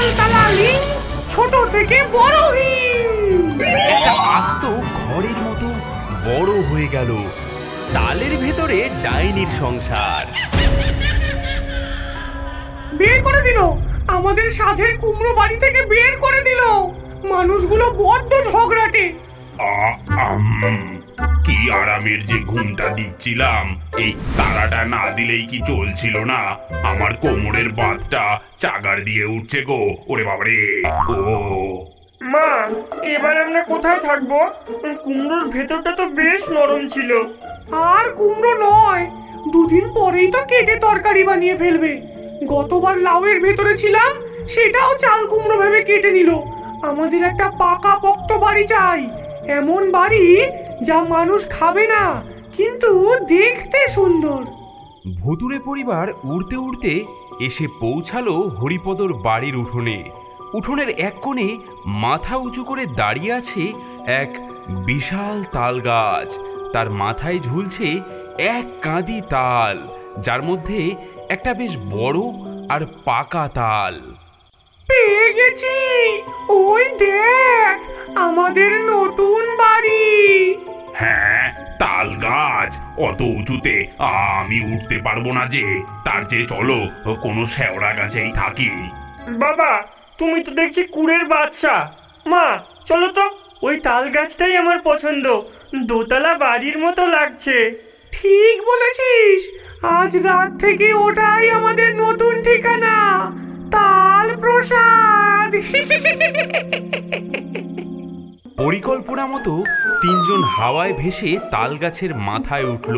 Taltala link, ছোট থেকে বড় হিং। একটা আস্ত ঘরের মতো বড় হয়ে গেল। তালের ভেতরে ডাইনির সংসার। বের করে দিল, আমাদের সাধের কুমড়ো বাড়ি থেকে বের করে দিল। মানুষগুলো বড্ড ঝগড়াটে। কি আরামের যে ঘুমটা দিচ্ছিলাম, এই তারাটা না দিলেই কি চলছিল না। আমার কোমরের বাতটা চাগার দিয়ে উঠছে গো। ওরে বাবারে। ও মা, এবার আমরা কোথায় থাকবো? কুমড়োর ভেতরটা তো বেশ নরম ছিল। আর কুমড়ো নয়, দুদিন পরেই তো কেটে তরকারি বানিয়ে ফেলবে। গতবার লাউয়ের ভেতরে ছিলাম, সেটাও চাল কুমড়ো ভেবে কেটে নিল। আমাদের একটা পাকা পোক্ত বাড়ি চাই, এমন বাড়ি যা মানুষ খাবে না কিন্তু দেখতে সুন্দর। ভুতুড়ে পরিবার উড়তে উড়তে এসে পৌঁছালো হরিপদর বাড়ির উঠোনে। উঠোনের এক কোণে মাথা উঁচু করে দাঁড়িয়ে আছে এক বিশাল তাল গাছ। তার মাথায় ঝুলছে এক কাঁদি তাল, যার মধ্যে একটা বেশ বড় আর পাকা তাল। পেয়ে গেছি, ওই দেখ আমাদের নতুন বাড়ি। হ্যাঁ, তাল গাছ অত উঁচুতে আমি উঠতে পারবো না যে। তার চেয়ে চলো কোনো শেওড়া গাছেই থাকি। বাবা, তুমি তো দেখছি কুড়ের বাদশা। মা চলো তো, ওই তাল গাছটাই আমার পছন্দ, দোতলা বাড়ির মতো লাগছে। ঠিক বলেছিস, আজ রাত থেকে ওটাই আমাদের নতুন ঠিকানা, তাল প্রসাদ। পরিকল্পনা মতো তিনজন হাওয়ায় ভেসে তাল গাছের মাথায় উঠল,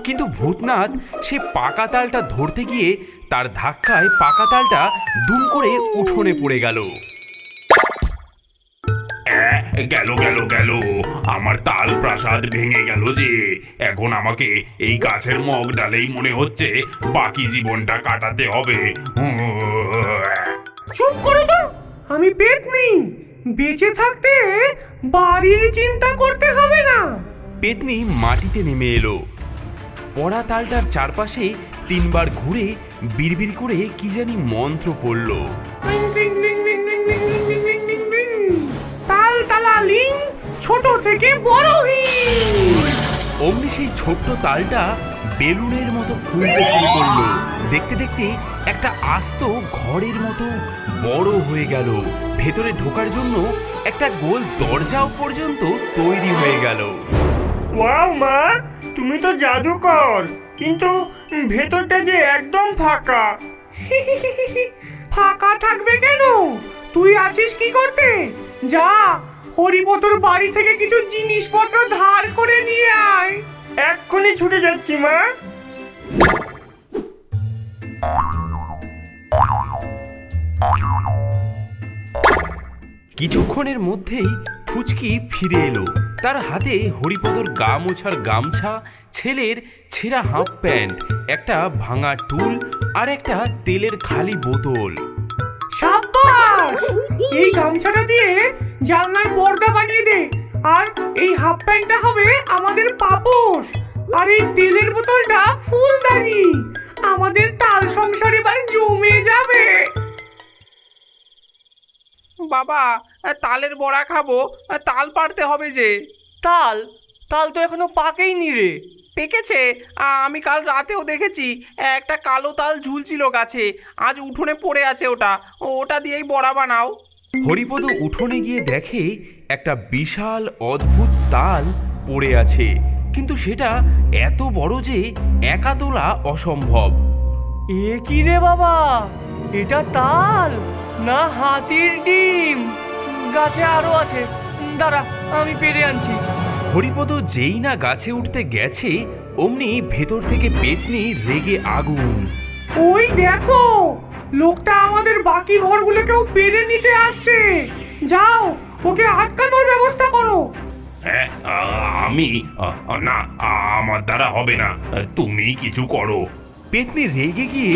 কিন্তু ভূতনাথ সে পাকা তালটা ধরতে গিয়ে তার ধাক্কায় পাকা তালটা দুম করে উঠোনে পড়ে গেল। গেল গেল গেল, আমার তাল প্রাসাদ ভেঙে গেল যে। এখন আমাকে এই গাছের মগ ডালেই মনে হচ্ছে বাকি জীবনটা কাটাতে হবে। চুপ করো তো, আমি পেতনি। বেঁচে থাকতে বাড়ির চিন্তা করতে হবে না। পেতনি মাটিতে নেমে এলো। পড়া তালটার চারপাশে তিনবার ঘুরে বিড়বিড় করে কি জানি মন্ত্র পড়ল। তালতলা লিং, ছোট থেকে বড় হিং। অমনি সেই ছোট্ট তালটা বেলুনের মতো ফুলতে শুরু করলো। দেখতে দেখতে একটা আস্ত ঘরের মতো বড় হয়ে গেল। ভেতরে ঢোকার জন্য একটা গোল দরজাও পর্যন্ত তৈরি হয়ে গেল। ওয়াও মা, তুমি তো জাদুকর, কিন্তু ভেতরটা যে একদম ফাঁকা। ফাঁকা থাকবে কেন? তুই আছিস কি করতে? যা, হরিপদর বাড়ি থেকে কিছু জিনিসপত্র ধার করে নিয়ে আয়। এক্ষুনি ছুটে যাচ্ছি মা। কিছুক্ষণের মধ্যেই ফুচকি ফিরে এলো। তার হাতে হরিপদর গা মোছার গামছা, ছেলের ছেঁড়া হাফ প্যান্ট, একটা ভাঙা টুল আর একটা তেলের খালি বোতল। সাব্বাস! এই গামছাটা দিয়ে জানলার পর্দা বানিয়ে দে, আর এই হাফ প্যান্টটা হবে আমাদের পাপোশ, আর এই তেলের বোতলটা ফুলদানি। আমাদের তাল সংসার এবার জমে যাবে। বাবা, তালের বড়া খাবো, তাল পাড়তে হবে যে। তাল তাল তো এখনো পাকেইনি রে। পেকেছে, আমি কাল রাতেও দেখেছি একটা কালো তাল ঝুলছিল গাছে। আজ উঠোনে পড়ে আছে, ওটা দিয়েই বড়া বানাও। হরিপদ উঠোনে গিয়ে দেখে একটা বিশাল অদ্ভুত তাল পড়ে আছে, কিন্তু সেটা এত বড় যে একা তোলা অসম্ভব। এ কি রে বাবা, এটা তাল না হাতির ডিম? গাছে আরো আছে, দাঁড়া আমি পেরে আনছি। হরিপদ যেই না গাছে উঠতে গেছে, অমনি ভেতর থেকে পেতনি রেগে আগুন। ওই দেখো, লোকটা আমাদের বাকি ঘরগুলোকেও পেরে নিতে আসছে। যাও, ওকে আটকানোর ব্যবস্থা করো। হ্যাঁ, আমি না, আমার দ্বারা হবে না, তুমি কিছু করো। পেতনি রেগে গিয়ে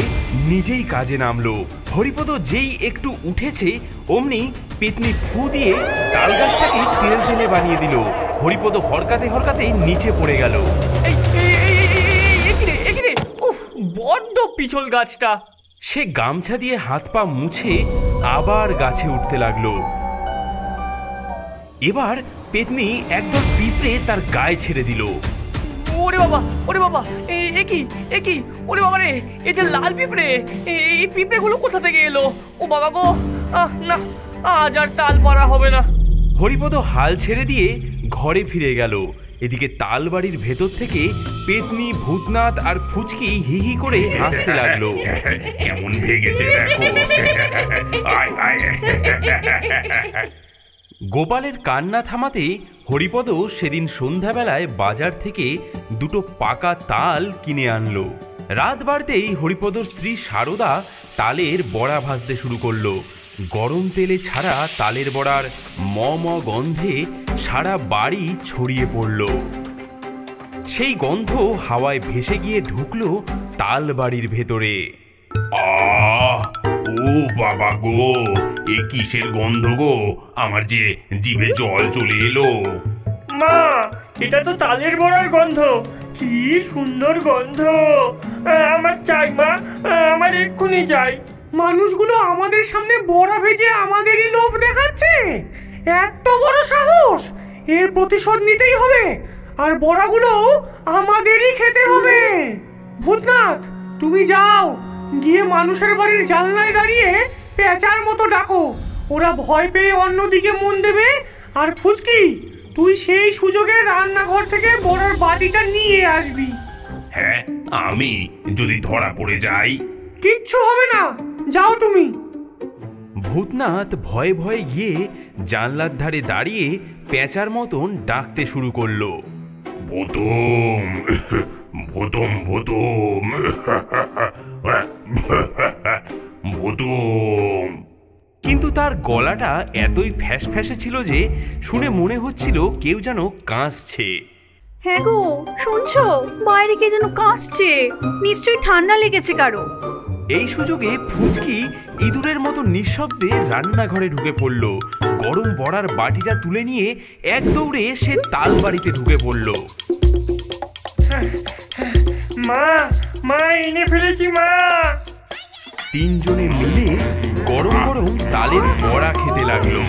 নিজেই কাজে নামলো। হরিপদ যেই একটু উঠেছে, অমনি পেতনি ফু দিয়ে তাল গাছটাকে তেল তেলে বানিয়ে দিল। হরিপদ হরকাতে হরকাতে নিচে পড়ে গেল। উফ, বড্ড পিছল গাছটা। সে গামছা দিয়ে হাত পা মুছে আবার গাছে উঠতে লাগলো। এবার পেতনি একদল পিঁপড়ে তার গায়ে ছেড়ে দিল। ওরে বাবা, ওরে বাবা, এ কি ওরে বাবা রে, এই যে লাল পিঁপড়ে, এই পিঁপড়েগুলো কোথা থেকে এলো? ও বাবা গো, না, আজ আর তাল পারা হবে না। হরিপদ হাল ছেড়ে দিয়ে ঘরে ফিরে গেল। এদিকে তালবাড়ির ভেতর থেকে পেতনি, ভূতনাথ আর ফুচকি হি হি করে হাসতে লাগলো। কেমন ভেগেছে দেখো। আয় আয়। গোপালের কান্না থামাতে হরিপদ সেদিন সন্ধ্যাবেলায় বাজার থেকে দুটো পাকা তাল কিনে আনলো। রাত বাড়তেই হরিপদর স্ত্রী সারদা তালের বড়া ভাজতে শুরু করলো। গরম তেলে ছাড়া তালের বড়ার ম ম গন্ধে সারা বাড়ি ছড়িয়ে পড়ল। সেই গন্ধ হাওয়ায় ভেসে গিয়ে ঢুকলো তাল বাড়ির ভেতরে। আহ, ও বাবা গো, এ কিসের গন্ধ গো? আমার যে জিভে জল চলে এলো। মা, এটা তো তালের বড়ার গন্ধ। কি সুন্দর গন্ধ! আমার চাই মা, আমার এক্ষুনি চাই। মানুষগুলো আমাদের সামনে বড়া ভেজে আমাদেরই লোভ দেখাচ্ছে। এত বড় সাহস! এর প্রতিশোধ নিতেই হবে, আর বড়াগুলো আমাদেরই খেতে হবে। ভূতনাথ, তুমি যাও, গিয়ে মানুষের বাড়ির জানলায় দাঁড়িয়ে পেঁচার মতো ডাকো। ওরা ভয় পেয়ে অন্যদিকে মন দেবে। আর ফুচকি, তুই সেই সুযোগে রান্নাঘর থেকে বড়ার বাটিটা নিয়ে আসবি। হ্যাঁ, আমি যদি ধরা পড়ে যাই? কিচ্ছু হবে না, যাও তুমি। ভূতনাথ ভয়ে ভয়ে গিয়ে জানলার ধারে দাঁড়িয়ে পেঁচার মতন ডাকতে শুরু করলো। ভূতম, ভূতম, ভূতম, ভূতম। কিন্তু তার গলাটা এতই ফ্যাসফ্যাসে ছিল যে শুনে মনে হচ্ছিল কেউ যেন কাঁসছে। হ্যাঁ গো, শুনছো? বাইরে কে যেন কাঁসছে, নিশ্চয়ই ঠান্ডা লেগেছে কারো। এই সুযোগে ফুচকি ইঁদুরের মতো নিঃশব্দে রান্নাঘরে ঢুকে পড়ল। গরম বড়ার বাটিটা তুলে নিয়ে এক দৌড়ে সে তাল বাড়িতে ঢুকে পড়ল। মা, মা, এনে ফেলেছি মা। তিনজনে মিলে গরম গরম তালের বড়া খেতে লাগলো।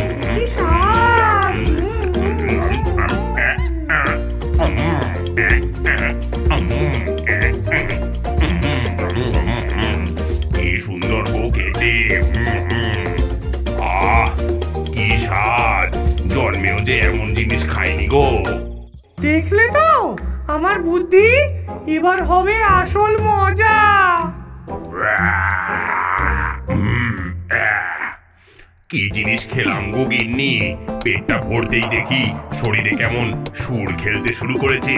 কি সুন্দর গো খেতে। আহ, কি স্বাদ! জন্মেও যে এমন জিনিস খাইনি গো। দেখলে তো আমার বুদ্ধি? এবার হবে আসল মজা। কি জিনিস খেলাম গো গিন্নি! পেটটা ভরতেই দেখি শরীরে কেমন সুর খেলতে শুরু করেছে।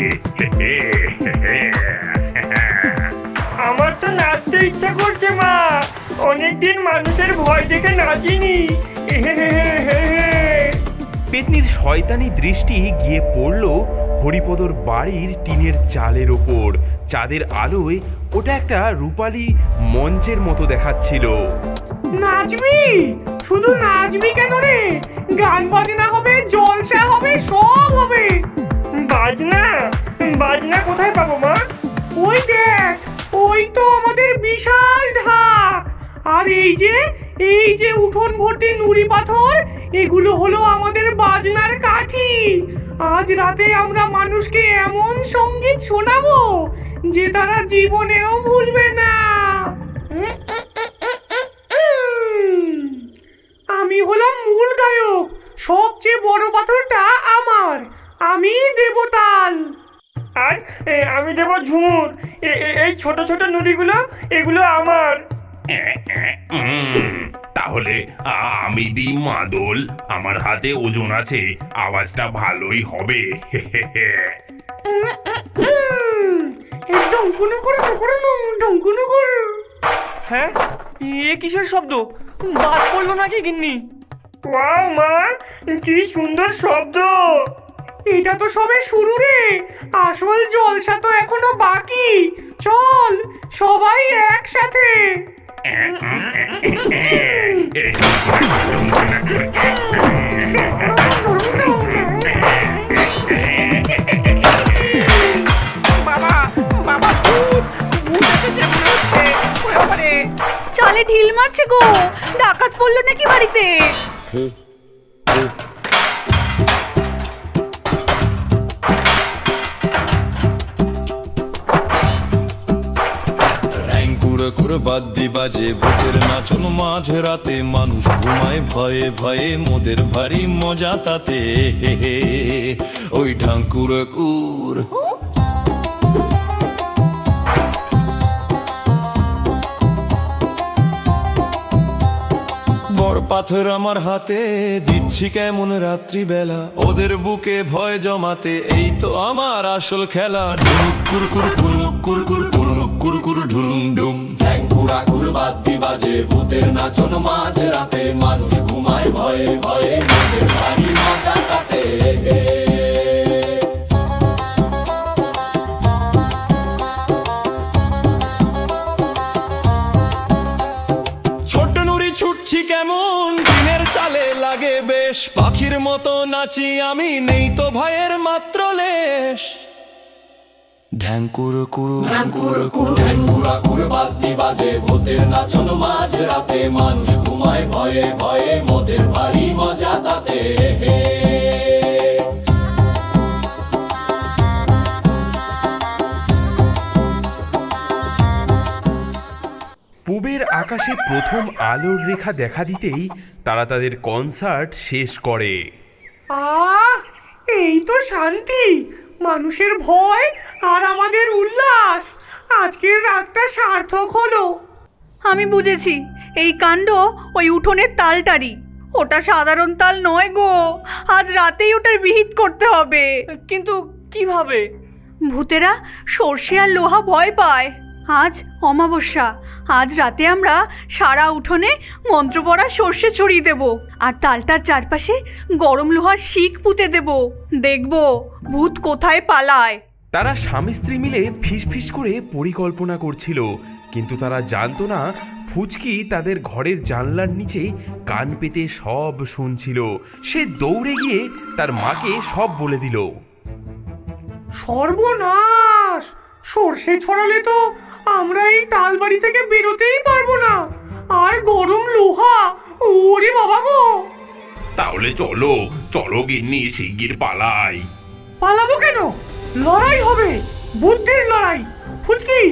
আমার তো নাচতে ইচ্ছা করছে মা। অনেকদিন মানুষের ভয় দেখে নাচিনি। পেতনির শয়তানি দৃষ্টি গিয়ে পড়ল হরিপদর বাড়ির টিনের চালের ওপর। চাঁদের আলোয় ওটা একটা রূপালী মঞ্চের মতো দেখাচ্ছিল। নাচবি? শুধু নাচবি কেন রে? গান বাজনা হবে, জলসা হবে, সব হবে। বাজনা? বাজনা কোথায় পাবো মা? ওই দেখ, ওই তো আমাদের বিশাল ঢাক। আর এই যে উঠোন ভর্তি নুড়ি পাথর, এগুলো হলো আমাদের বাজনার কাঠি। আজ রাতে আমরা মানুষকে এমন সঙ্গীত শোনাবো যে তারা জীবনেও ভুলবে না। আমি হলাম মূল গায়ক। সবচেয়ে বড় পাথরটা আমার, আমি দেব তাল। আর আমি দেবো ঝুমুর। এই ছোট ছোট নুড়িগুলো, এগুলো আমার। তাহলে আমি দিই মাদল। আমার হাতে ওজন আছে, আওয়াজটা ভালোই হবে। হ্যাঁ, এ কিসের শব্দ? বাজ পড়লো নাকি গিন্নি? ওয়াও মা, কি সুন্দর শব্দ! এটা তো সবে শুরু রে, আসল জলসা তো এখনো বাকি। চল সবাই একসাথে। বাবা, বাবা, ভূত! ভূত এসেছে মনে হচ্ছে। ওরে বাবারে! চালে ঢিল মারছে গো, ডাকাত পড়লো নাকি বাড়িতে। বাদ্যি বাজে ভূতের নাচন মাঝ রাতে, মানুষ ঘুমায় ভয়ে ভয়ে, মোদের ভারী মজা তাতে। ওই ঢাঙ্কুর কুর বড় পাথর আমার হাতে, দিচ্ছি কেমন রাত্রিবেলা ওদের বুকে ভয় জমাতে। এই তো আমার আসল খেলা, ঢুলুক কুরকুর ফুলুক কুরকুর ফুলুক কুরকুর ঢুলুম ডুম। বাদ্যি বাজে ভূতের নাচন মাঝ রাতে, মানুষ ঘুমায় ভয়ে ভয়ে, মোদের ভারী মজা তাতে। ছোট নুড়ি ছুটছি কেমন দিনের চালে লাগে বেশ, পাখির মতো নাচি আমি, নেই তো ভয়ের মাত্র লেশ। ঢ্যাঙ্কুর কুরু ঢ্যাঙ্কুর কুরু ঢ্যাঙ্কুরা কুরু বাদ্যি বাজে ভূতের নাচন মাঝ রাতে, মানুষ ঘুমায় ভয়ে ভয়ে, মোদের ভারী মজা তাতে। পূবের আকাশে প্রথম আলোর রেখা দেখা দিতেই তারা তাদের কনসার্ট শেষ করে। এই তো শান্তি, মানুষের ভয় আর আমাদের উল্লাস। আজকের রাতটা সার্থক হলো। আমি বুঝেছি, এই কাণ্ড ওই উঠোনের তালটারি। ওটা সাধারণ তাল নয় গো, আজ রাতেই ওটার বিহিত করতে হবে। কিন্তু কিভাবে? ভূতেরা সর্ষে আর লোহা ভয় পায়। আজ অমাবস্যা, আজ রাতে আমরা সারা উঠোনে মন্ত্র পড়া সর্ষে ছড়িয়ে দেব, আর তালটার চারপাশে গরম লোহার শিক পুঁতে দেব। দেখব ভূত কোথায় পালায়। তারা স্বামী স্ত্রী মিলে ফিসফিস করে পরিকল্পনা করছিল, কিন্তু তারা জানতো না ফুচকি তাদের ঘরের জানলার নিচে কান পেতে সব শুনছিল। সে দৌড়ে গিয়ে তার মাকে সব বলে দিল। সর্বনাশ! সর্ষে ছড়ালে তো আমরা এই তালবাড়ি থেকে বেরোতেই পারবো না। আর গরম লোহা, ওরে বাবা গো! তাহলে চলো চলো গিন্নি, শিগগির পালাই। পালাবো কেন? লড়াই হবে, বুদ্ধির লড়াই। ফুচকি,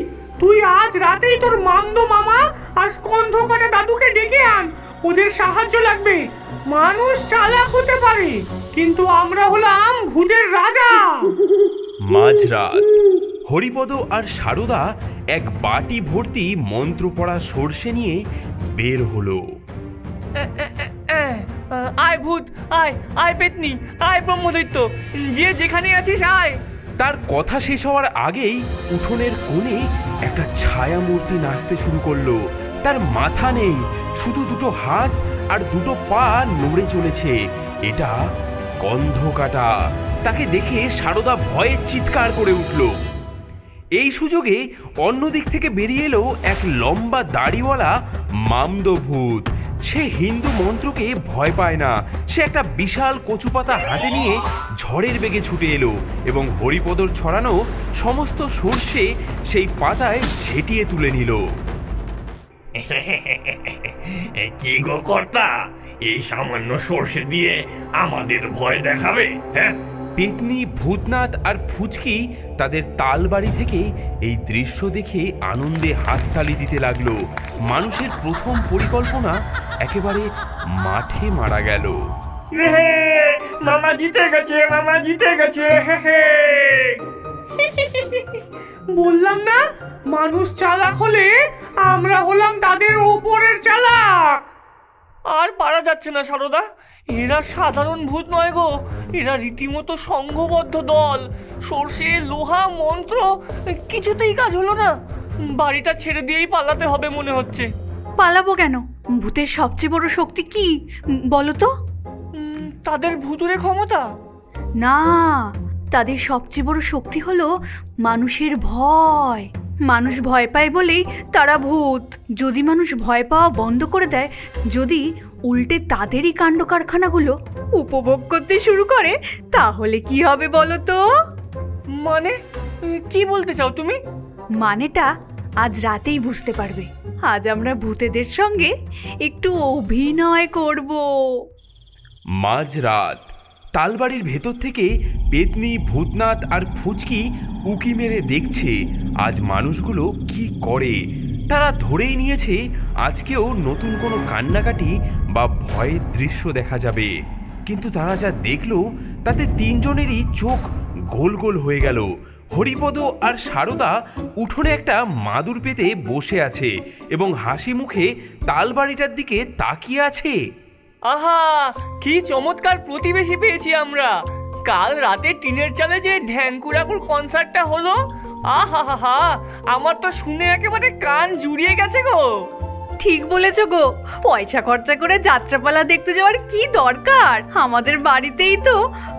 তুই আজ রাতেই তোর মামদো মামা আর স্কন্ধ কাটা দাদুকে ডেকে আন। ওদের সাহায্য লাগবে। মানুষ চালাক হতে পারে, কিন্তু আমরা হলাম ভূতের রাজা। মাঝরাত হরিপদ আর সারদা এক বাটি ভর্তি মন্ত্র পড়া সর্ষে নিয়ে বের হলো। আয় ভূত, আয় আয় পেতনি, আয় ব্রহ্মদৈত্য, যে যেখানে আছিস আয়। তার কথা শেষ হওয়ার আগেই উঠোনের কোণে একটা ছায়া মূর্তি নাচতে শুরু করলো। তার মাথা নেই, শুধু দুটো হাত আর দুটো পা নড়ে চলেছে। এটা স্কন্ধ কাটা। তাকে দেখে সারদা ভয়ে চিৎকার করে উঠল। এই সুযোগে অন্যদিক থেকে বেরিয়ে এলো এক লম্বা দাড়িওয়ালা মামদো ভূত। সে হিন্দু মন্ত্রকে ভয় পায় না। সে একটা বিশাল কচুপাতা হাতে নিয়ে ঝড়ের বেগে ছুটে এলো এবং হরিপদর ছড়ানো সমস্ত সর্ষে সেই পাতায় ঝেঁটিয়ে তুলে নিল। কি গো কর্তা, এই সামান্য সর্ষে দিয়ে আমাদের ভয় দেখাবে? হ্যাঁ, পেতনি, ভূতনাথ আর ফুচকি তাদের তালবাড়ি থেকে এই দৃশ্য দেখে আনন্দে হাততালি দিতে লাগলো। মানুষের প্রথম পরিকল্পনা একেবারে মাঠে মারা গেল। মামা জিতে গেছে, মামা জিতে গেছে। বললাম না, মানুষ চালাক হলে আমরা হলাম তাদের ওপরের চালাক। আর পারা যাচ্ছে না সারদা, এরা সাধারণ ভূত নয় গো, এরা রীতিমতো সংঘবদ্ধ দল। সর্ষে, লোহা, মন্ত্র কিছুতেই কাজ হলো না। বাড়িটা ছেড়ে দিয়েই পালাতে হবে মনে হচ্ছে। পালাবো কেন? ভূতের সবচেয়ে বড় শক্তি কি বলো তো? তাদের ভুতুরে ক্ষমতা না, তাদের সবচেয়ে বড় শক্তি হলো মানুষের ভয়। মানুষ ভয় পায় বলেই তারা ভূত। যদি মানুষ ভয় পাওয়া বন্ধ করে দেয়, যদি উল্টে তাদেরই কাণ্ড কারখানাগুলো উপভোগ করতে শুরু করে, তাহলে কি হবে বলো তো? মানে কি বলতে চাও তুমি? মানেটা আজ রাতেই বুঝতে পারবে। আজ আমরা ভূতেদের সঙ্গে একটু অভিনয় করব। মাঝরাত তালবাড়ির ভেতর থেকে পেতনি, ভূতনাথ আর ফুচকি উকি মেরে দেখছে আজ মানুষগুলো কি করে। তারা ধরেই নিয়েছে আজকেও নতুন কোনো কান্নাকাটি বা ভয়ের দৃশ্য দেখা যাবে। কিন্তু তারা যা দেখলো তাতে তিনজনেরই চোখ গোল গোল হয়ে গেল। হরিপদ আর সারদা উঠোনে একটা মাদুর পেতে বসে আছে এবং হাসি মুখে তালবাড়িটার দিকে তাকিয়ে আছে। আহা, কি চমৎকার প্রতিবেশী পেয়েছি আমরা। কাল রাতে টিনের চালে যে ঢ্যাঙ্কুরাকুর কনসার্টটা হলো, আহা হা হা, আমার তো শুনে একেবারে কান জুড়িয়ে গেছে গো। ঠিক বলেছ গো, পয়সা খরচা করে যাত্রাপালা দেখতে যাওয়ার কি দরকার? আমাদের বাড়িতেই তো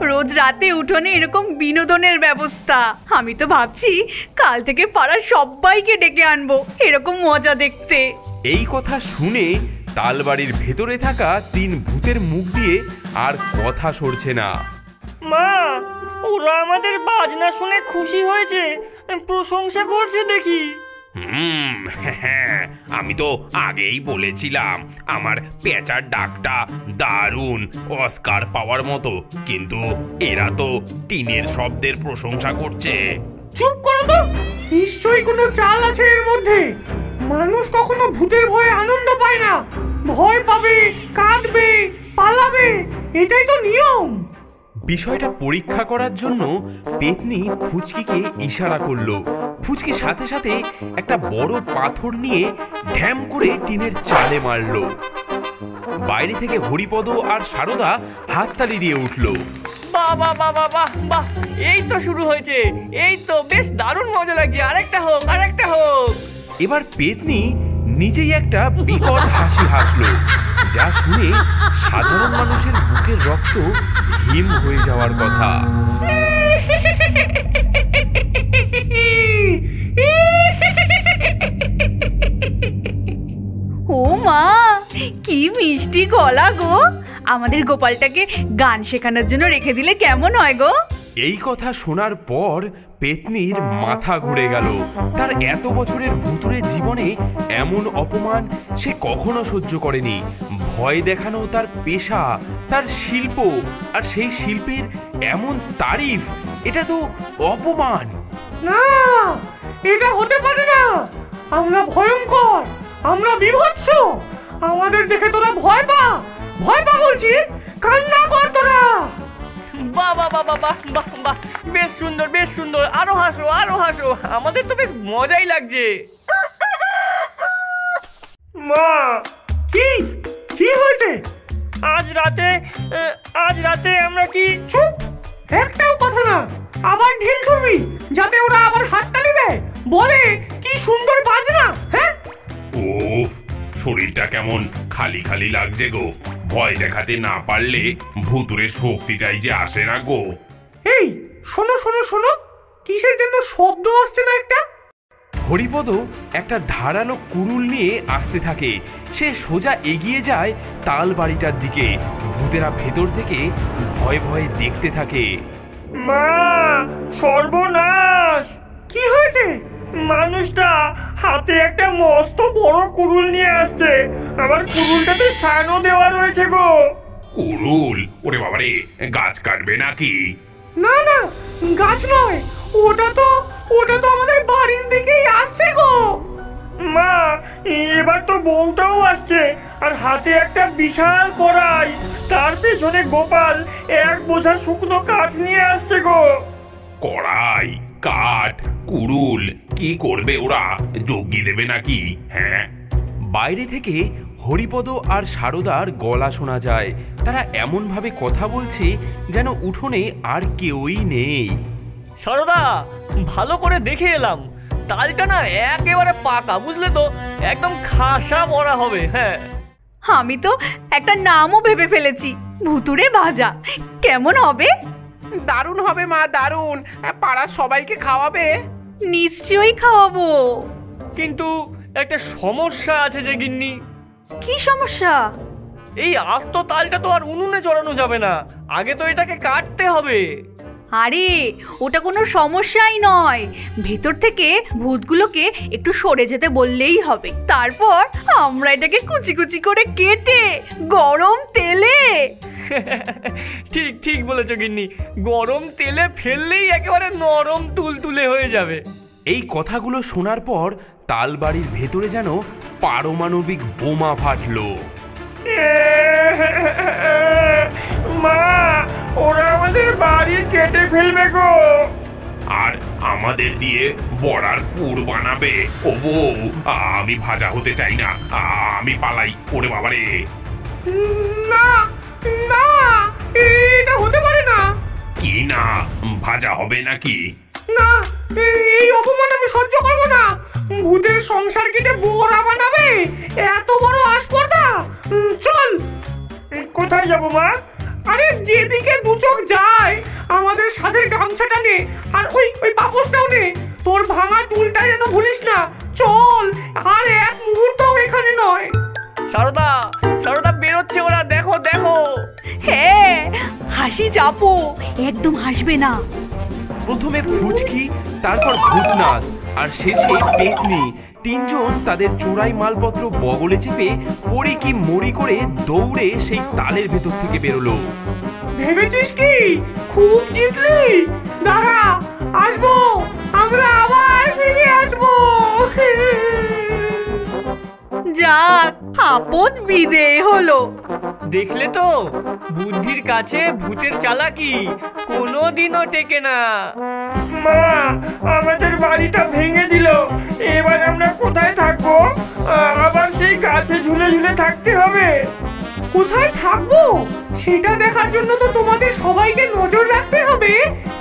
রোজ রাতে উঠোনে এরকম বিনোদনের ব্যবস্থা। আমি তো ভাবছি কাল থেকে পাড়ার সবাইকে ডেকে আনবো এরকম মজা দেখতে। এই কথা শুনে তালবাড়ির ভেতরে থাকা তিন ভূতের মুখ দিয়ে আর কথা সরছে না। মা, ওরা আমাদের বাজনা শুনে খুশি হয়েছে, প্রশংসা করছে দেখি। আমি তো আগেই বলেছিলাম আমার পেঁচার ডাকটা দারুণ, অস্কার পাওয়ার মতো। কিন্তু এরা তো টিনের শব্দের প্রশংসা করছে। চুপ করো তো, নিশ্চয়ই কোনো চাল আছে এর মধ্যে। মানুষ কখনো ভূতের ভয়ে আনন্দ পায় না, ভয় পাবে, কাঁদবে, পালাবে, এটাই তো নিয়ম। বিষয়টা পরীক্ষা করার জন্য পেতনি ফুচকিকে ইশারা করলো। ফুচকি সাথে সাথে একটা বড় পাথর নিয়ে ঢ্যাম করে টিনের চালে মারলো। বাইরে থেকে হরিপদ আর সারদা হাততালি দিয়ে উঠলো। বাহ বাহ বাহ বাহ বাহ বাহ, এই তো শুরু হয়েছে, এই তো বেশ দারুণ মজা লাগছে। আরেকটা হোক, আরেকটা হোক। এবার পেতনি নিজেই একটা বিকট হাসি হাসলো, যা শুনে সাধারণ মানুষের বুকের রক্ত হিম হয়ে যাওয়ার কথা। ও মা, কি মিষ্টি গলা গো! আমাদের গোপালটাকে গান শেখানোর জন্য রেখে দিলে কেমন হয় গো? এই কথা শোনার পর পেতনির মাথা ঘুরে গেল। তার এত বছরের ভুতুড়ে জীবনে এমন অপমান সে কখনো সহ্য করেনি। ভয় দেখানো তার পেশা, তার শিল্প, আর সেই শিল্পের এমন তারিফ, এটা তো অপমান। না, এটা হতে পারে না। আমরা ভয়ঙ্কর, আমরা বিভৎস। আমাদের দেখে তোরা ভয় পা, ভয় পা বলছি, কান্না কর তোরা। বাহ বাহ বাহ বাহ বাহ বাহ বাহ, বেশ সুন্দর, বেশ সুন্দর। আরো হাসো, আরো হাসো, আমাদের তো বেশ মজাই লাগছে। মা, কি কি হয়েছে? আজ রাতে আমরা কি? চুপ, একটাও কথা না। আবার ঢিল ছুড়বি যাতে ওরা আবার হাততালি দেয়, বলে কি সুন্দর বাজনা। হ্যাঁ, ওফ, শরীরটা কেমন খালি খালি লাগছে গো। ভয় দেখাতে না পারলে ভুতুরে শক্তিটাই যে আসে না গো। এই শোনো শোনো শোনো, কিসের যেন শব্দ আসছে না একটা? হরিপদ একটা ধারালো কুড়ুল নিয়ে আসতে থাকে। সে সোজা এগিয়ে যায় তাল বাড়িটার দিকে। ভূতেরা ভেতর থেকে ভয়ে ভয়ে দেখতে থাকে। মা, সর্বনাশ! কি হয়েছে? মানুষটা হাতে একটা মস্ত বড় কুড়ুল নিয়ে আসছে। আমার কুড়ুলটাতে সানও দেওয়া রয়েছে গো। কুড়ুল? ওরে বাবারে, গাছ কাটবে নাকি? না না, গাছ নয়, ওটা তো আমাদের বাড়ির দিকেই আসছে গো। মা, এবার তো বউটাও আসছে, আর হাতে একটা বিশাল কড়াই। তার পেছনে গোপাল এক বোঝা শুকনো কাঠ নিয়ে আসছে গো। কড়াই, কাঠ, কুড়ুল, কি করবে ওরা? যজ্ঞি দেবে নাকি? হ্যাঁ। বাইরে থেকে হরিপদ আর সারদার গলা শোনা যায়। তারা এমনভাবে কথা বলছে যেন উঠোনে আর কেউই নেই। সারদা, ভালো করে দেখে এলাম, তালটা না একেবারে পাকা, বুঝলে তো? একদম খাসা বড়া হবে। হ্যাঁ, আমি তো একটা নামও ভেবে ফেলেছি, ভুতুড়ে ভাজা। কেমন হবে? দারুণ হবে মা, দারুণ। পাড়ার সবাইকে খাওয়াবে? নিশ্চয়ই খাওয়াবো। কিন্তু একটা সমস্যা আছে যে গিন্নি। কি সমস্যা? এই আস্ত তালটা তো আর উনুনে চড়ানো যাবে না, আগে তো এটাকে কাটতে হবে। আরে ওটা কোনো সমস্যাই নয়, ভেতর থেকে ভূতগুলোকে একটু সরে যেতে বললেই হবে। তারপর আমরা এটাকে কুচি কুচি করে কেটে গরম তেলে ঠিক ঠিক বলেছো গিন্নি, গরম তেলে ফেললেই একেবারে নরম তুলতুলে হয়ে যাবে। এই কথাগুলো শোনার পর তালবাড়ির ভেতরে যেন পারমাণবিক বোমা ফাটলো। মা, ওরা আমাদের বাড়ি কেটে ফেলবে গো। আর আমাদের দিয়ে বড়ার পুর বানাবে। ও বউ, আমি ভাজা হতে চাই না, আমি পালাই। ওরে বাবারে! না না, এটা হতে পারে না। কি না, ভাজা হবে নাকি? না, এই অপমান আমি সহ্য করবো না। ভূতের সংসার কেটে বড়া বানাবে, এত বড় আসপর্দা। চল। কোথায় যাবো মা? আরে যেদিকে দু চোখ যায় আমাদের সাথে গামছাটা নে, আর ওই পাপোশটাও নে। তোর ভাঙা টুলটা যেন ভুলিস না। চল, আর এক মুহূর্তও এখানে নয়। সারদা, সারদা বেরোচ্ছে ওরা, দেখো দেখো। হ্যাঁ, হাসি চাপো, একদম হাসবে না। প্রথমে ফুচকি, তারপর ভূতনাথ আর শেষে পেতনি, তিনজন তাদের চোরাই মালপত্র বগলে চেপে পড়ি কি মরি করে দৌড়ে সেই তালের ভেতর থেকে বেরোলো। ভেবেছিস কি খুব জিতলি? দাঁড়া, আসবো, আমরা আবার ফিরে আসবো। যাক, আপদ বিদেয় হলো। দেখলে তো, বুদ্ধির কাছে ভূতের চালাকি কোনোদিনও টেকে না। মা, আমাদের বাড়িটা ভেঙে দিল, এবার আমরা কোথায় থাকবো? আবার সেই গাছে ঝুলে ঝুলে থাকতে হবে। কোথায় থাকবো সেটা দেখার জন্য তো তোমাদের সবাইকে নজর রাখতে হবে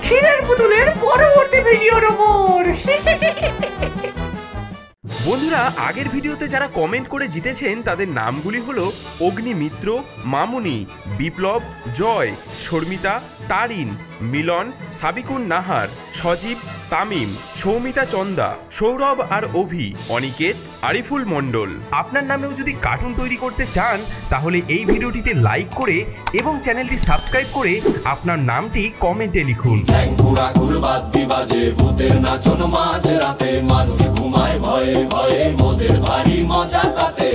ক্ষীরের পুতুলের পরবর্তী ভিডিওর ওপর। বন্ধুরা, আগের ভিডিওতে যারা কমেন্ট করে জিতেছেন তাদের নামগুলি হলো অগ্নিমিত্র, মামুনি, বিপ্লব, জয়, শর্মিতা, তারিন, মিলন, সাবিকুন নাহার, সজীব, তামিম, সৌমিতা চন্দা, সৌরভ আর অভি, অনিকেত, আরিফুল মণ্ডল। আপনার নামেও যদি কার্টুন তৈরি করতে চান তাহলে এই ভিডিওটিতে লাইক করে এবং চ্যানেলটি সাবস্ক্রাইব করে আপনার নামটি কমেন্টে লিখুন। বাজে ভূতের নাচন মাঝ রাতে, মানুষ ঘুমায় ভয়ে ভয়ে, মোদের ভারী মজা তাতে।